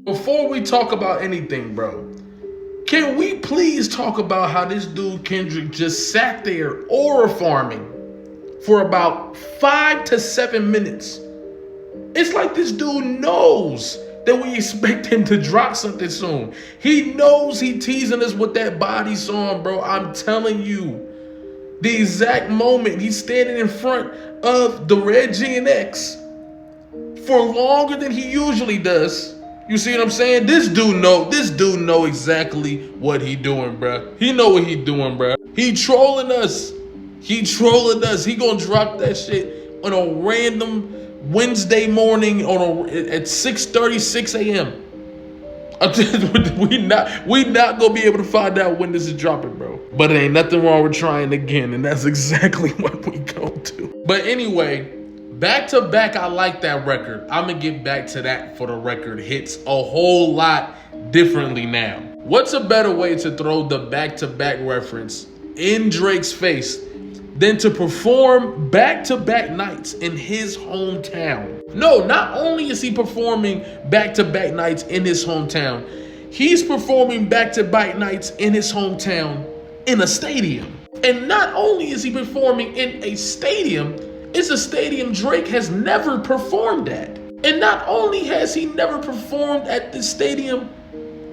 Before we talk about anything, bro, can we please talk about how this dude Kendrick just sat there aura farming for about 5 to 7 minutes? It's like this dude knows that we expect him to drop something soon. He knows he teasing us with that body song, bro. I'm telling you. The exact moment he's standing in front of the red G&X for longer than he usually does. You see what I'm saying? This dude know exactly what he doing, bro. He know what he doing, bro. He trolling us. He gonna drop that shit on a random Wednesday morning at 6:36 a.m. we not gonna be able to find out when this is dropping, bro. But it ain't nothing wrong with trying again, and that's exactly what we go to. But anyway, back to back, I like that record. I'm gonna get back to that for the record. Hits a whole lot differently now. What's a better way to throw the back-to-back reference in Drake's face than to perform back-to-back nights in his hometown? No, not only is he performing back-to-back nights in his hometown, he's performing back-to-back nights in his hometown in a stadium. And not only is he performing in a stadium, it's a stadium Drake has never performed at. And not only has he never performed at this stadium,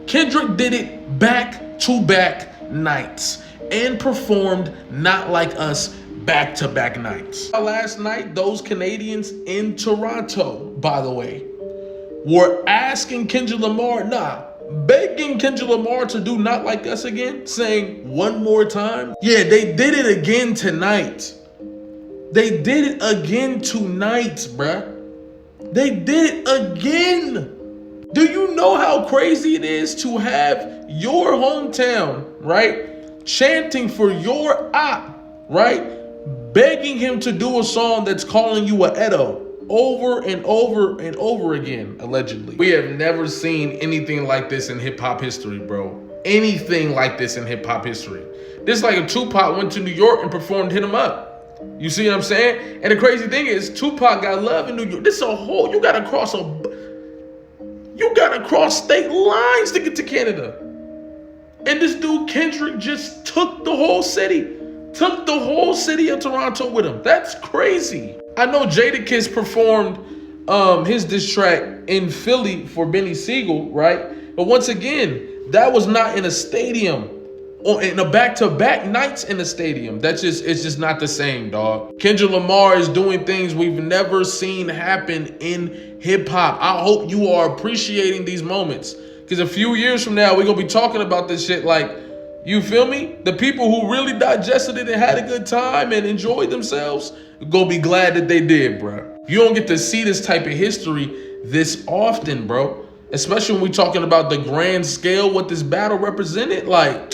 Kendrick did it back-to-back nights and performed Not Like Us back-to-back nights. Last night, those Canadians in Toronto, by the way, were asking Kendrick Lamar, begging Kendrick Lamar to do Not Like Us again, saying one more time. Yeah, they did it again tonight. They did it again tonight, bruh. They did it again. Do you know how crazy it is to have your hometown, right, chanting for your op, right, begging him to do a song that's calling you a Edo over and over and over again, allegedly? We have never seen anything like this in hip-hop history, bro. Anything like this in hip-hop history. This is like if Tupac went to New York and performed Hit 'Em Up. You see what I'm saying? And the crazy thing is, Tupac got love in New York. This is a whole, you gotta cross state lines to get to Canada. And this dude Kendrick just took the whole city of Toronto with him. That's crazy. I know Jadakiss performed his diss track in Philly for Benny Siegel, right? But once again, that was not in a stadium. Or in a back-to-back nights in the stadium. It's just not the same, dog. Kendrick Lamar is doing things we've never seen happen in hip-hop. I hope you are appreciating these moments. Because a few years from now, we're going to be talking about this shit like, you feel me? The people who really digested it and had a good time and enjoyed themselves are going to be glad that they did, bro. You don't get to see this type of history this often, bro. Especially when we're talking about the grand scale, what this battle represented. Like,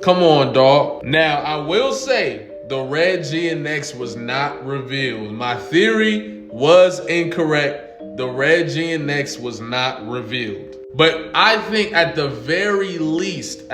come on, dog. Now, I will say the red G&X was not revealed. My theory was incorrect. The red G&X was not revealed. But I think at the very least,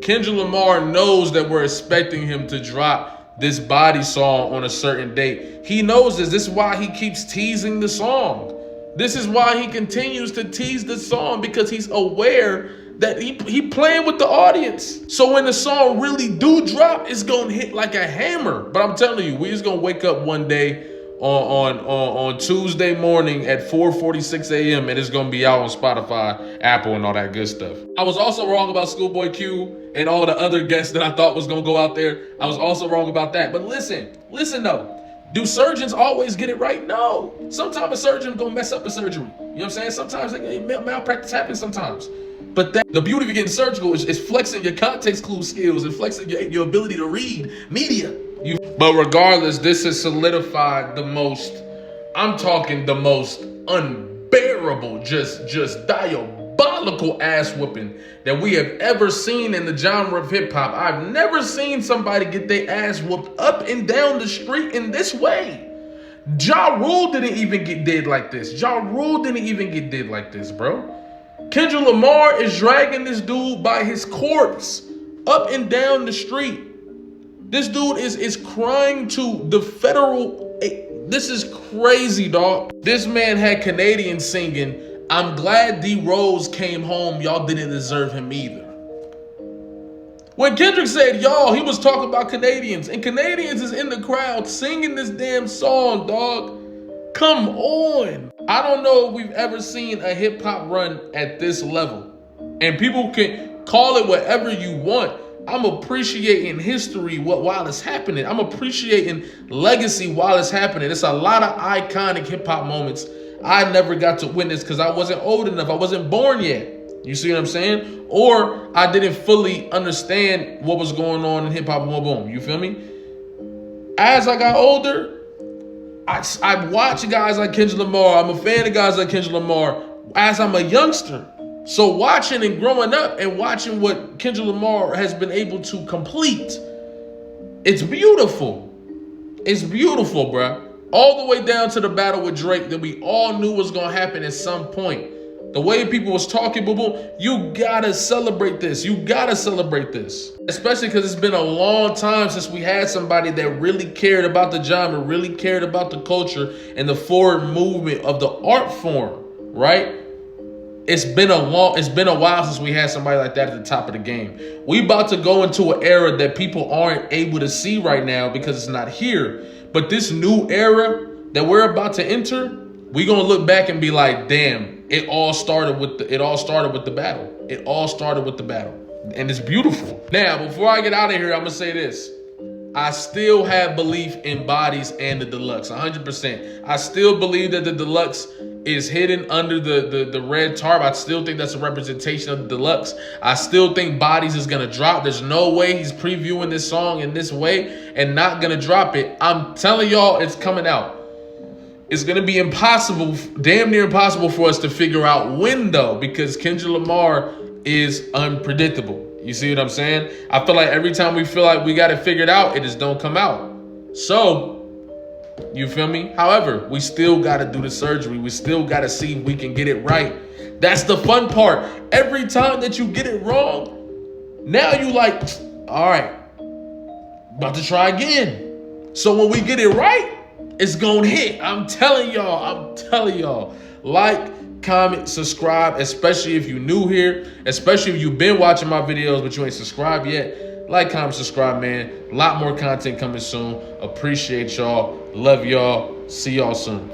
Kendrick Lamar knows that we're expecting him to drop this body song on a certain date. He knows this. This is why he keeps teasing the song. This is why he continues to tease the song, because he's aware that he playing with the audience. So when the song really do drop, it's gonna hit like a hammer. But I'm telling you, we just gonna wake up one day on Tuesday morning at 4:46 a.m. and it's gonna be out on Spotify, Apple, and all that good stuff. I was also wrong about Schoolboy Q and all the other guests that I thought was gonna go out there. I was also wrong about that. But listen though. Do surgeons always get it right? No. Sometimes a surgeon gonna mess up a surgery. You know what I'm saying? Sometimes malpractice happens sometimes. But the beauty of getting surgical is flexing your context clue skills and flexing your ability to read media. But regardless, this has solidified the most unbearable, just diabolical ass whooping that we have ever seen in the genre of hip hop. I've never seen somebody get their ass whooped up and down the street in this way. Ja Rule didn't even get did like this. Bro. Kendrick Lamar is dragging this dude by his corpse up and down the street. This dude is crying to the federal. This is crazy, dog. This man had Canadians singing, I'm glad D Rose came home. Y'all didn't deserve him either. When Kendrick said y'all, he was talking about Canadians. And Canadians is in the crowd singing this damn song, dog. Come on. I don't know if we've ever seen a hip hop run at this level. And people can call it whatever you want. I'm appreciating history while it's happening. I'm appreciating legacy while it's happening. It's a lot of iconic hip hop moments I never got to witness because I wasn't old enough. I wasn't born yet. You see what I'm saying? Or I didn't fully understand what was going on in hip hop. Boom, boom. You feel me? As I got older, I watch guys like Kendrick Lamar. I'm a fan of guys like Kendrick Lamar as I'm a youngster. So watching and growing up and watching what Kendrick Lamar has been able to complete, it's beautiful. It's beautiful, bruh. All the way down to the battle with Drake that we all knew was going to happen at some point. The way people was talking, boom, boom, you gotta celebrate this. You gotta celebrate this. Especially because it's been a long time since we had somebody that really cared about the genre, really cared about the culture and the forward movement of the art form, right? It's been a while since we had somebody like that at the top of the game. We about to go into an era that people aren't able to see right now because it's not here. But this new era that we're about to enter, we're gonna look back and be like, damn, it all started with the battle. It all started with the battle. And it's beautiful. Now, before I get out of here, I'm gonna say this. I still have belief in Bodies and the Deluxe, 100%. I still believe that the Deluxe is hidden under the red tarp. I still think that's a representation of the Deluxe. I still think Bodies is gonna drop. There's no way he's previewing this song in this way and not gonna drop it. I'm telling y'all, it's coming out. It's going to be impossible, damn near impossible for us to figure out when though, because Kendrick Lamar is unpredictable. You see what I'm saying? I feel like every time we feel like we got it figured out, it just don't come out. So, you feel me? However, we still got to do the surgery. We still got to see if we can get it right. That's the fun part. Every time that you get it wrong, now you like, all right, about to try again. So when we get it right, it's gonna hit. I'm telling y'all. Like, comment, subscribe, especially if you're new here, especially if you've been watching my videos but you ain't subscribed yet. Like, comment, subscribe, man. A lot more content coming soon. Appreciate y'all. Love y'all. See y'all soon.